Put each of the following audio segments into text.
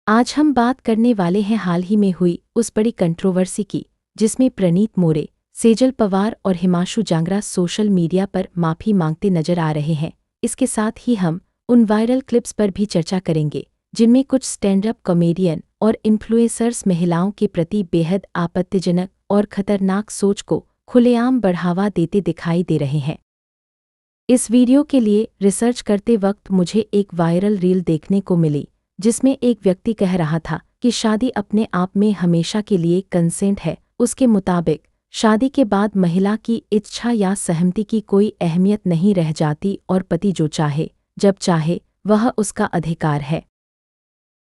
आज हम बात करने वाले हैं हाल ही में हुई उस बड़ी कंट्रोवर्सी की जिसमें प्रणीत मोरे, सेजल पवार और हिमांशु जांगरा सोशल मीडिया पर माफ़ी मांगते नजर आ रहे हैं। इसके साथ ही हम उन वायरल क्लिप्स पर भी चर्चा करेंगे जिनमें कुछ स्टैंड अप कॉमेडियन और इन्फ्लुएंसर्स महिलाओं के प्रति बेहद आपत्तिजनक और खतरनाक सोच को खुलेआम बढ़ावा देते दिखाई दे रहे हैं। इस वीडियो के लिए रिसर्च करते वक्त मुझे एक वायरल रील देखने को मिली जिसमें एक व्यक्ति कह रहा था कि शादी अपने आप में हमेशा के लिए कंसेंट है। उसके मुताबिक शादी के बाद महिला की इच्छा या सहमति की कोई अहमियत नहीं रह जाती और पति जो चाहे जब चाहे वह उसका अधिकार है।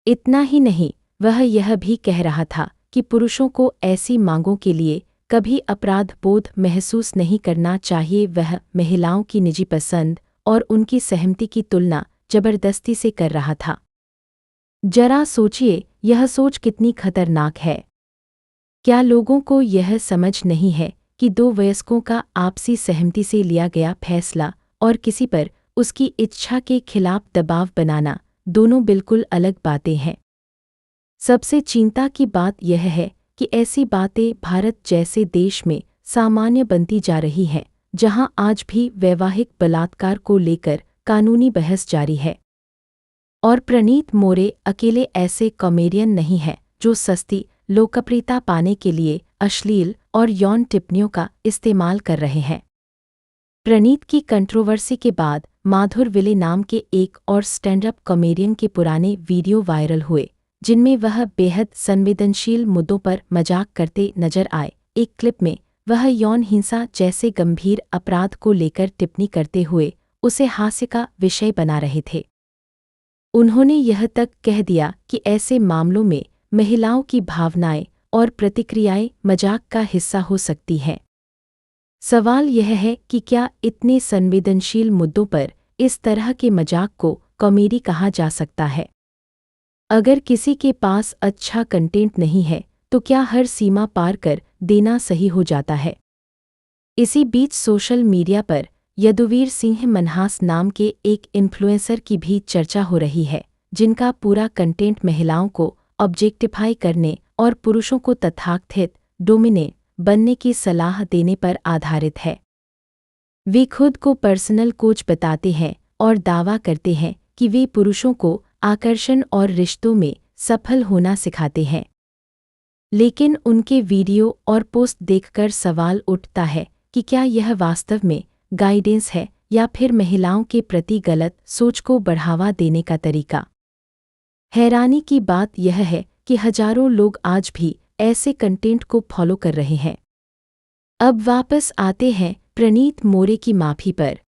इतना ही नहीं, वह यह भी कह रहा था कि पुरुषों को ऐसी मांगों के लिए कभी अपराध बोध महसूस नहीं करना चाहिए। वह महिलाओं की निजी पसंद और उनकी सहमति की तुलना जबरदस्ती से कर रहा था। जरा सोचिए, यह सोच कितनी खतरनाक है। क्या लोगों को यह समझ नहीं है कि दो वयस्कों का आपसी सहमति से लिया गया फैसला और किसी पर उसकी इच्छा के खिलाफ दबाव बनाना दोनों बिल्कुल अलग बातें हैं। सबसे चिंता की बात यह है कि ऐसी बातें भारत जैसे देश में सामान्य बनती जा रही हैं, जहां आज भी वैवाहिक बलात्कार को लेकर कानूनी बहस जारी है। और प्रणीत मोरे अकेले ऐसे कॉमेडियन नहीं हैं जो सस्ती लोकप्रियता पाने के लिए अश्लील और यौन टिप्पणियों का इस्तेमाल कर रहे हैं। प्रणीत की कंट्रोवर्सी के बाद माधुर विले नाम के एक और स्टैंड अप कॉमेडियन के पुराने वीडियो वायरल हुए जिनमें वह बेहद संवेदनशील मुद्दों पर मजाक करते नजर आए। एक क्लिप में वह यौन हिंसा जैसे गंभीर अपराध को लेकर टिप्पणी करते हुए उसे हास्य का विषय बना रहे थे। उन्होंने यह तक कह दिया कि ऐसे मामलों में महिलाओं की भावनाएं और प्रतिक्रियाएं मजाक का हिस्सा हो सकती हैं। सवाल यह है कि क्या इतने संवेदनशील मुद्दों पर इस तरह के मजाक को कॉमेडी कहा जा सकता है? अगर किसी के पास अच्छा कंटेंट नहीं है तो क्या हर सीमा पार कर देना सही हो जाता है? इसी बीच सोशल मीडिया पर यदुवीर सिंह मनहास नाम के एक इन्फ्लुएंसर की भी चर्चा हो रही है जिनका पूरा कंटेंट महिलाओं को ऑब्जेक्टिफाई करने और पुरुषों को तथाकथित डोमिनेट बनने की सलाह देने पर आधारित है। वे खुद को पर्सनल कोच बताते हैं और दावा करते हैं कि वे पुरुषों को आकर्षण और रिश्तों में सफल होना सिखाते हैं। लेकिन उनके वीडियो और पोस्ट देखकर सवाल उठता है कि क्या यह वास्तव में गाइडेंस है या फिर महिलाओं के प्रति गलत सोच को बढ़ावा देने का तरीका। हैरानी की बात यह है कि हजारों लोग आज भी ऐसे कंटेंट को फॉलो कर रहे हैं। अब वापस आते हैं प्रणीत मोरे की माफ़ी पर।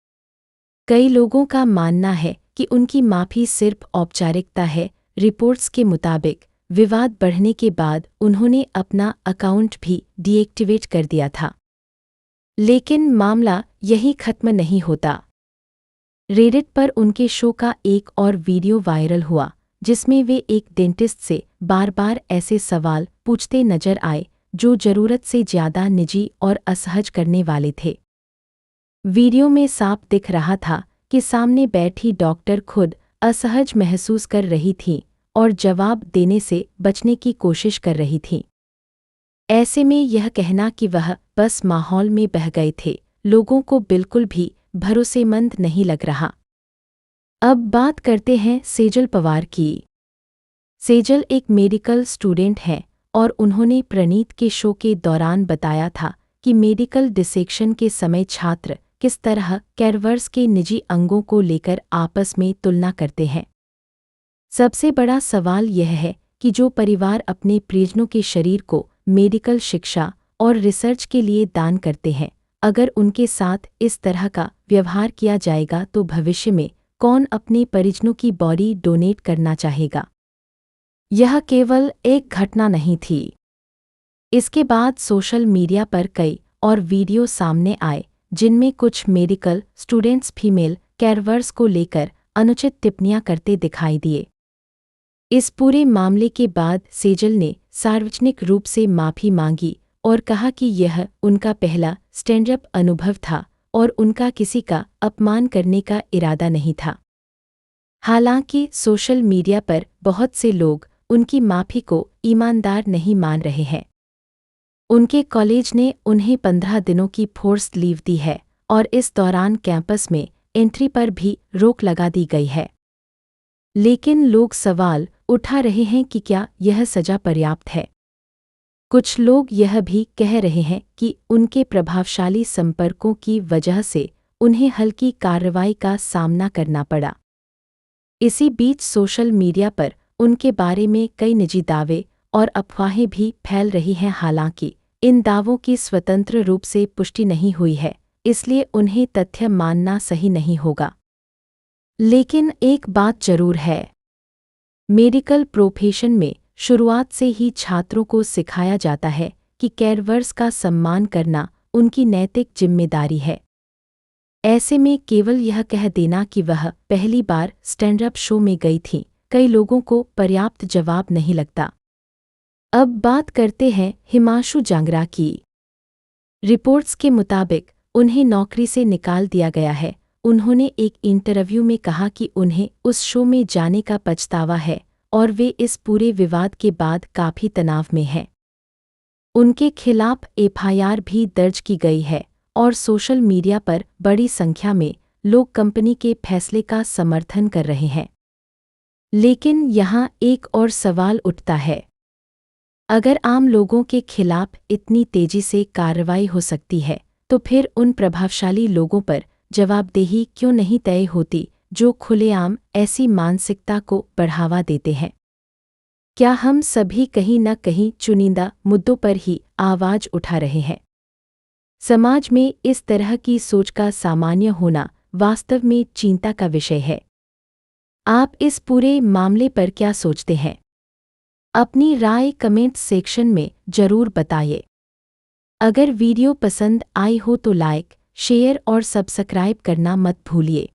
कई लोगों का मानना है कि उनकी माफ़ी सिर्फ औपचारिकता है। रिपोर्ट्स के मुताबिक विवाद बढ़ने के बाद उन्होंने अपना अकाउंट भी डीएक्टिवेट कर दिया था। लेकिन मामला यहीं खत्म नहीं होता। रेडिट पर उनके शो का एक और वीडियो वायरल हुआ जिसमें वे एक डेंटिस्ट से बार बार ऐसे सवाल पूछते नजर आए जो जरूरत से ज्यादा निजी और असहज करने वाले थे। वीडियो में साफ दिख रहा था कि सामने बैठी डॉक्टर खुद असहज महसूस कर रही थी और जवाब देने से बचने की कोशिश कर रही थी। ऐसे में यह कहना कि वह बस माहौल में बह गए थे लोगों को बिल्कुल भी भरोसेमंद नहीं लग रहा। अब बात करते हैं सेजल पवार की। सेजल एक मेडिकल स्टूडेंट हैं और उन्होंने प्रणीत के शो के दौरान बताया था कि मेडिकल डिसेक्शन के समय छात्र किस तरह कैरवर्स के निजी अंगों को लेकर आपस में तुलना करते हैं। सबसे बड़ा सवाल यह है कि जो परिवार अपने परिजनों के शरीर को मेडिकल शिक्षा और रिसर्च के लिए दान करते हैं, अगर उनके साथ इस तरह का व्यवहार किया जाएगा तो भविष्य में कौन अपने परिजनों की बॉडी डोनेट करना चाहेगा? यह केवल एक घटना नहीं थी। इसके बाद सोशल मीडिया पर कई और वीडियो सामने आए जिनमें कुछ मेडिकल स्टूडेंट्स फीमेल कैरवर्स को लेकर अनुचित टिप्पणियां करते दिखाई दिए। इस पूरे मामले के बाद सेजल ने सार्वजनिक रूप से माफ़ी मांगी और कहा कि यह उनका पहला स्टैंड अप अनुभव था और उनका किसी का अपमान करने का इरादा नहीं था। हालांकि सोशल मीडिया पर बहुत से लोग उनकी माफ़ी को ईमानदार नहीं मान रहे हैं। उनके कॉलेज ने उन्हें 15 दिनों की फोर्स लीव दी है और इस दौरान कैंपस में एंट्री पर भी रोक लगा दी गई है। लेकिन लोग सवाल उठा रहे हैं कि क्या यह सज़ा पर्याप्त है। कुछ लोग यह भी कह रहे हैं कि उनके प्रभावशाली संपर्कों की वजह से उन्हें हल्की कार्रवाई का सामना करना पड़ा। इसी बीच सोशल मीडिया पर उनके बारे में कई निजी दावे और अफवाहें भी फैल रही हैं। हालांकि इन दावों की स्वतंत्र रूप से पुष्टि नहीं हुई है, इसलिए उन्हें तथ्य मानना सही नहीं होगा। लेकिन एक बात जरूर है, मेडिकल प्रोफेशन में शुरुआत से ही छात्रों को सिखाया जाता है कि कैरियर्स का सम्मान करना उनकी नैतिक जिम्मेदारी है। ऐसे में केवल यह कह देना कि वह पहली बार स्टैंड अप शो में गई थी, कई लोगों को पर्याप्त जवाब नहीं लगता। अब बात करते हैं हिमांशु जांगरा की। रिपोर्ट्स के मुताबिक उन्हें नौकरी से निकाल दिया गया है। उन्होंने एक इंटरव्यू में कहा कि उन्हें उस शो में जाने का पछतावा है और वे इस पूरे विवाद के बाद काफ़ी तनाव में हैं। उनके खिलाफ एफआईआर भी दर्ज की गई है और सोशल मीडिया पर बड़ी संख्या में लोग कंपनी के फैसले का समर्थन कर रहे हैं। लेकिन यहाँ एक और सवाल उठता है, अगर आम लोगों के खिलाफ इतनी तेजी से कार्रवाई हो सकती है, तो फिर उन प्रभावशाली लोगों पर जवाबदेही क्यों नहीं तय होती जो खुलेआम ऐसी मानसिकता को बढ़ावा देते हैं? क्या हम सभी कहीं न कहीं चुनिंदा मुद्दों पर ही आवाज़ उठा रहे हैं? समाज में इस तरह की सोच का सामान्य होना वास्तव में चिंता का विषय है। आप इस पूरे मामले पर क्या सोचते हैं? अपनी राय कमेंट सेक्शन में जरूर बताइए। अगर वीडियो पसंद आई हो तो लाइक, शेयर और सब्सक्राइब करना मत भूलिए।